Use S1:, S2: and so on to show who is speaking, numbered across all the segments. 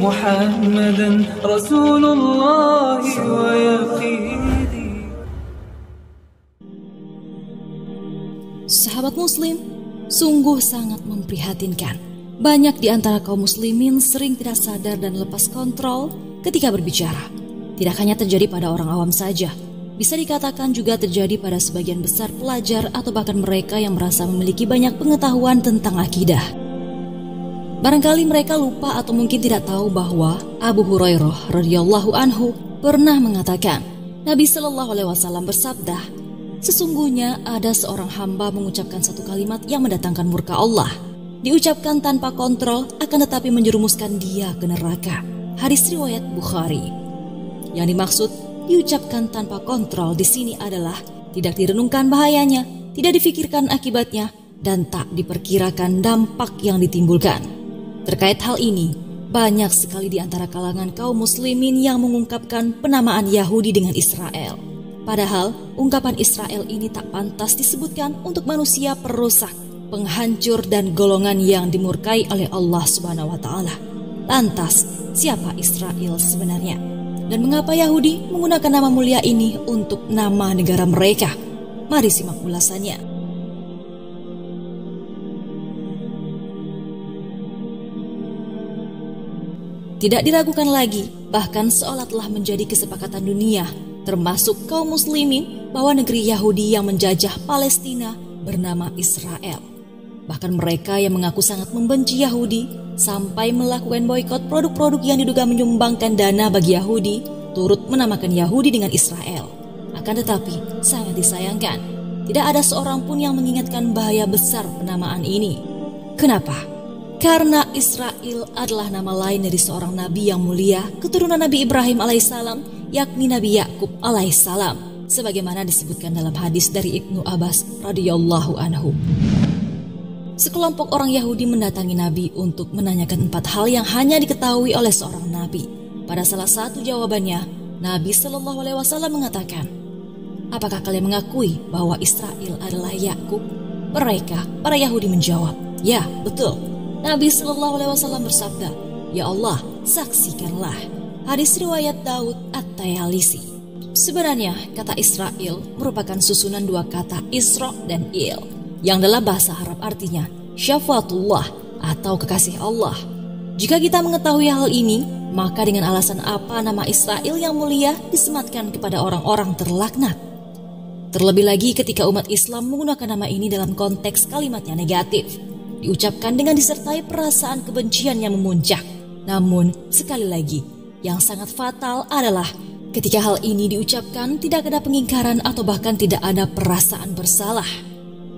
S1: محمدا رسول الله ويقيني.
S2: Sahabat muslim, sungguh sangat memprihatinkan. Banyak di antara kaum muslimin sering tidak sadar dan lepas kontrol ketika berbicara. Tidak hanya terjadi pada orang awam saja, bisa dikatakan juga terjadi pada sebagian besar pelajar atau bahkan mereka yang merasa memiliki banyak pengetahuan tentang akidah. Barangkali mereka lupa atau mungkin tidak tahu bahwa Abu Hurairah radhiyallahu anhu pernah mengatakan, Nabi Shallallahu Alaihi Wasallam bersabda, sesungguhnya ada seorang hamba mengucapkan satu kalimat yang mendatangkan murka Allah. Diucapkan tanpa kontrol akan tetapi menjerumuskan dia ke neraka. Hadis riwayat Bukhari. Yang dimaksud diucapkan tanpa kontrol di sini adalah tidak direnungkan bahayanya, tidak difikirkan akibatnya, dan tak diperkirakan dampak yang ditimbulkan. Terkait hal ini, banyak sekali di antara kalangan kaum muslimin yang mengungkapkan penamaan Yahudi dengan Israel. Padahal ungkapan Israel ini tak pantas disebutkan untuk manusia perusak, penghancur dan golongan yang dimurkai oleh Allah Subhanahu wa taala. Lantas, siapa Israel sebenarnya? Dan mengapa Yahudi menggunakan nama mulia ini untuk nama negara mereka? Mari simak ulasannya. Tidak diragukan lagi, bahkan seolah telah menjadi kesepakatan dunia, termasuk kaum muslimin, bahwa negeri Yahudi yang menjajah Palestina bernama Israel. Bahkan mereka yang mengaku sangat membenci Yahudi sampai melakukan boikot produk-produk yang diduga menyumbangkan dana bagi Yahudi, turut menamakan Yahudi dengan Israel. Akan tetapi sangat disayangkan, tidak ada seorang pun yang mengingatkan bahaya besar penamaan ini. Kenapa? Karena Israel adalah nama lain dari seorang nabi yang mulia, keturunan Nabi Ibrahim alaihissalam, yakni Nabi Yakub alaihissalam, sebagaimana disebutkan dalam hadis dari Ibnu Abbas radhiyallahu anhu. Sekelompok orang Yahudi mendatangi Nabi untuk menanyakan 4 hal yang hanya diketahui oleh seorang nabi. Pada salah satu jawabannya, Nabi Shallallahu Alaihi Wasallam mengatakan, apakah kalian mengakui bahwa Israel adalah Yakub? Mereka, para Yahudi menjawab, ya, betul. Nabi Shallallahu Alaihi Wasallam bersabda, ya Allah, saksikanlah. Hadis riwayat Daud At-Tayalisi. Sebenarnya kata Israel merupakan susunan 2 kata Isra dan Il, yang dalam bahasa Arab artinya syafatullah atau kekasih Allah. Jika kita mengetahui hal ini, maka dengan alasan apa nama Israel yang mulia disematkan kepada orang-orang terlaknat? Terlebih lagi ketika umat Islam menggunakan nama ini dalam konteks kalimatnya negatif, diucapkan dengan disertai perasaan kebencian yang memuncak. Namun, sekali lagi, yang sangat fatal adalah ketika hal ini diucapkan tidak ada pengingkaran atau bahkan tidak ada perasaan bersalah.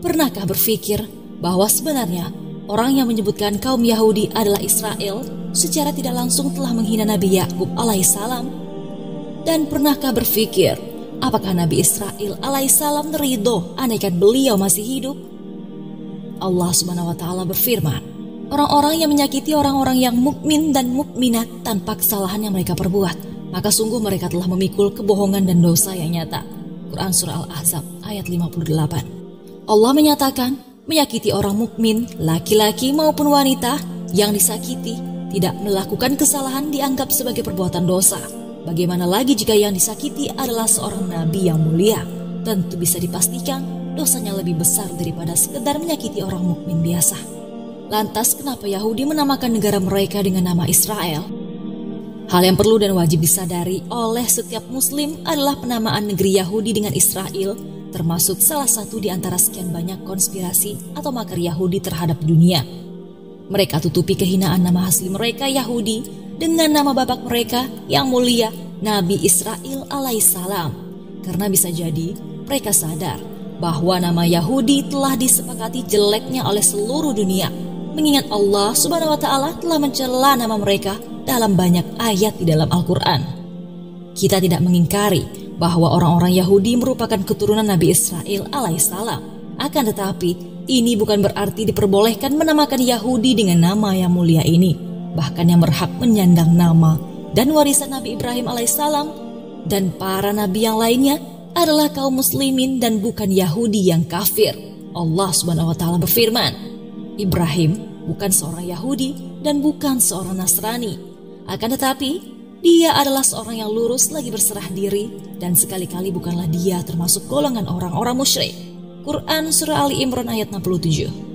S2: Pernahkah berpikir bahwa sebenarnya orang yang menyebutkan kaum Yahudi adalah Israel secara tidak langsung telah menghina Nabi Yakub alaihissalam? Dan pernahkah berpikir apakah Nabi Israel alaihissalam ridho andaikan beliau masih hidup? Allah Subhanahu wa taala berfirman, orang-orang yang menyakiti orang-orang yang mukmin dan mukminat tanpa kesalahan yang mereka perbuat, maka sungguh mereka telah memikul kebohongan dan dosa yang nyata. Quran Surah Al-Ahzab ayat 58. Allah menyatakan, menyakiti orang mukmin, laki-laki maupun wanita yang disakiti tidak melakukan kesalahan dianggap sebagai perbuatan dosa. Bagaimana lagi jika yang disakiti adalah seorang nabi yang mulia? Tentu bisa dipastikan dosanya lebih besar daripada sekedar menyakiti orang mukmin biasa. Lantas kenapa Yahudi menamakan negara mereka dengan nama Israel? Hal yang perlu dan wajib disadari oleh setiap muslim adalah penamaan negeri Yahudi dengan Israel termasuk salah satu di antara sekian banyak konspirasi atau makar Yahudi terhadap dunia. Mereka tutupi kehinaan nama asli mereka Yahudi dengan nama bapak mereka yang mulia Nabi Israel alaihissalam. Karena bisa jadi mereka sadar bahwa nama Yahudi telah disepakati jeleknya oleh seluruh dunia, mengingat Allah Subhanahu wa taala telah mencela nama mereka dalam banyak ayat di dalam Al-Quran. Kita tidak mengingkari bahwa orang-orang Yahudi merupakan keturunan Nabi Israel alaihissalam. Akan tetapi, ini bukan berarti diperbolehkan menamakan Yahudi dengan nama yang mulia ini. Bahkan yang berhak menyandang nama dan warisan Nabi Ibrahim alaihissalam dan para nabi yang lainnya adalah kaum muslimin dan bukan Yahudi yang kafir. Allah Subhanahu wa taala berfirman, Ibrahim bukan seorang Yahudi dan bukan seorang Nasrani. Akan tetapi, dia adalah seorang yang lurus lagi berserah diri dan sekali-kali bukanlah dia termasuk golongan orang-orang musyrik. Quran Surah Ali Imran ayat 67.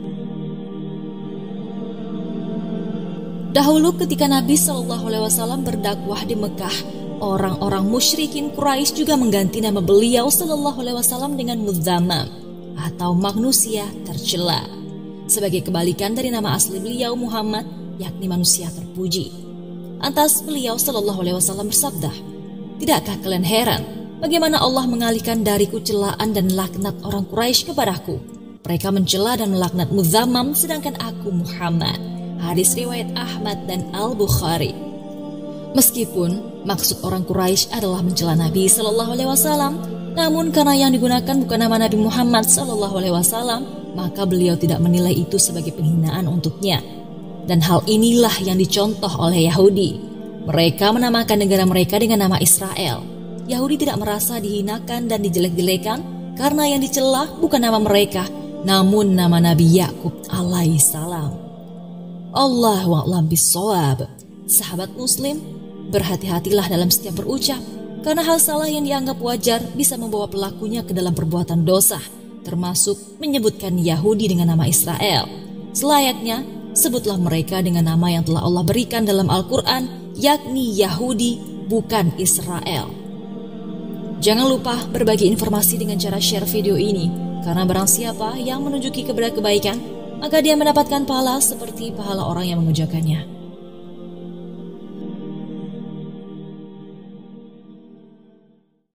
S2: Dahulu ketika Nabi SAW berdakwah di Mekah, orang-orang musyrikin Quraisy juga mengganti nama beliau SAW dengan Mudzammam atau manusia tercela, sebagai kebalikan dari nama asli beliau Muhammad, yakni manusia terpuji. Lantas beliau SAW bersabda, "Tidakkah kalian heran bagaimana Allah mengalihkan dariku celaan dan laknat orang Quraisy kepadaku? Mereka mencela dan melaknat Mudzammam sedangkan aku Muhammad." Hadis riwayat Ahmad dan Al-Bukhari. Meskipun maksud orang Quraisy adalah mencela Nabi SAW, namun karena yang digunakan bukan nama Nabi Muhammad SAW, maka beliau tidak menilai itu sebagai penghinaan untuknya. Dan hal inilah yang dicontoh oleh Yahudi. Mereka menamakan negara mereka dengan nama Israel. Yahudi tidak merasa dihinakan dan dijelek-jelekan karena yang dicela bukan nama mereka, namun nama Nabi Yakub alaihissalam. Allahu a'lam bishawab. Sahabat muslim, berhati-hatilah dalam setiap berucap, karena hal salah yang dianggap wajar bisa membawa pelakunya ke dalam perbuatan dosa, termasuk menyebutkan Yahudi dengan nama Israel. Selayaknya, sebutlah mereka dengan nama yang telah Allah berikan dalam Al-Quran, yakni Yahudi, bukan Israel. Jangan lupa berbagi informasi dengan cara share video ini, karena barang siapa yang menunjuki kepada kebaikan, maka dia mendapatkan pahala seperti pahala orang yang mengerjakannya.